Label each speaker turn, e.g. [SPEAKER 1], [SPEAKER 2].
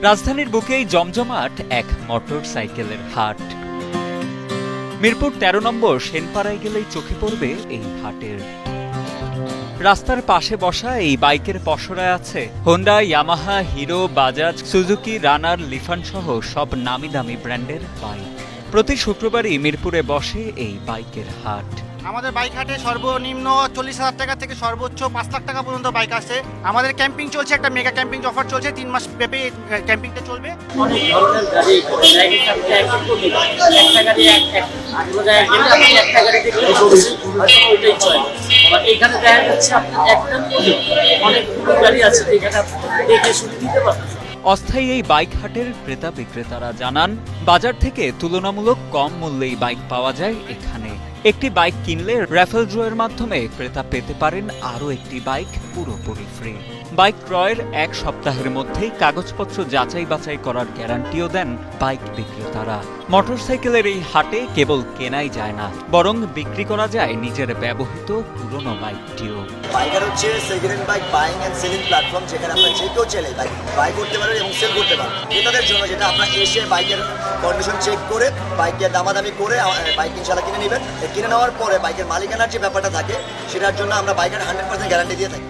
[SPEAKER 1] রাজধানীর বুকেই জমজমাট এক মোটরসাইকেলের হাট। মিরপুর ১৩ নম্বর সেনপাড়ায় গেলেই চোখে পড়বে এই হাটের। রাস্তার পাশে বসা এই বাইকের পসরায় আছে Honda, Yamaha, Hero, Bajaj, Suzuki, Runner, Lifan সহ সব নামি দামি ব্র্যান্ডের বাইক। প্রতি শুক্রবারই মিরপুরে বসে এই বাইকের হাট।
[SPEAKER 2] আমাদের বাইক হাটে সর্বনিম্ন ৪০,০০০ টাকা থেকে সর্বোচ্চ ৫ লাখ টাকা পর্যন্ত বাইক আছে। আমাদের ক্যাম্পিং চলছে, একটা মেগা ক্যাম্পিং অফার চলছে, ৩ মাস ব্যাপী ক্যাম্পিংটা চলবে।
[SPEAKER 3] অনেক ধরনের গাড়ি একটা গাড়ি অন্য জায়গায় গেলে আপনি একটা গাড়ি দেখলে ওইটাই চয়েস। আবার এখানে দেখা যাচ্ছে আপনার একটা অনেকগুলো গাড়ি আছে, এখানে আপনি দেখে শুনে দিতে পারবেন।
[SPEAKER 1] অস্থায়ী এই বাইক হাটের ক্রেতা বিক্রেতারা জানান, বাজার থেকে তুলনামূলক কম মূল্যেই বাইক পাওয়া যায় এখানে। একটি বাইক কিনলে র্যাফেল ড্রয়ের মাধ্যমে ক্রেতা পেতে পারেন আরও একটি বাইক পুরোপুরি ফ্রি। বাইক ক্রয়ের ১ সপ্তাহের মধ্যেই কাগজপত্র যাচাই বাছাই করার গ্যারান্টিও দেন বাইক বিক্রেতারা। মোটরসাইকেলের এই হাটে কেবল কেনাই যায় না, বরং বিক্রি করা যায় নিজের ব্যবহৃত পুরনো বাইকটিও।
[SPEAKER 4] বাইকার হচ্ছে second hand bike buying and selling platform, যেখানে আপনার যে কেউ চাইলে বাইক বাই করতে পারেন এবং সেল করতে পারেন। ক্রেতাদের জন্য যেটা আপনার এসে বাইকের কন্ডিশন চেক করে বাইকের দামাদামি করে বাইক ইনশাল্লাহ কিনে নেবেন। কিনে নেওয়ার পরে বাইকের মালিকানার যে ব্যাপারটা থাকে সেটার জন্য আমরা বাইকের 100% গ্যারান্টি দিয়ে থাকি।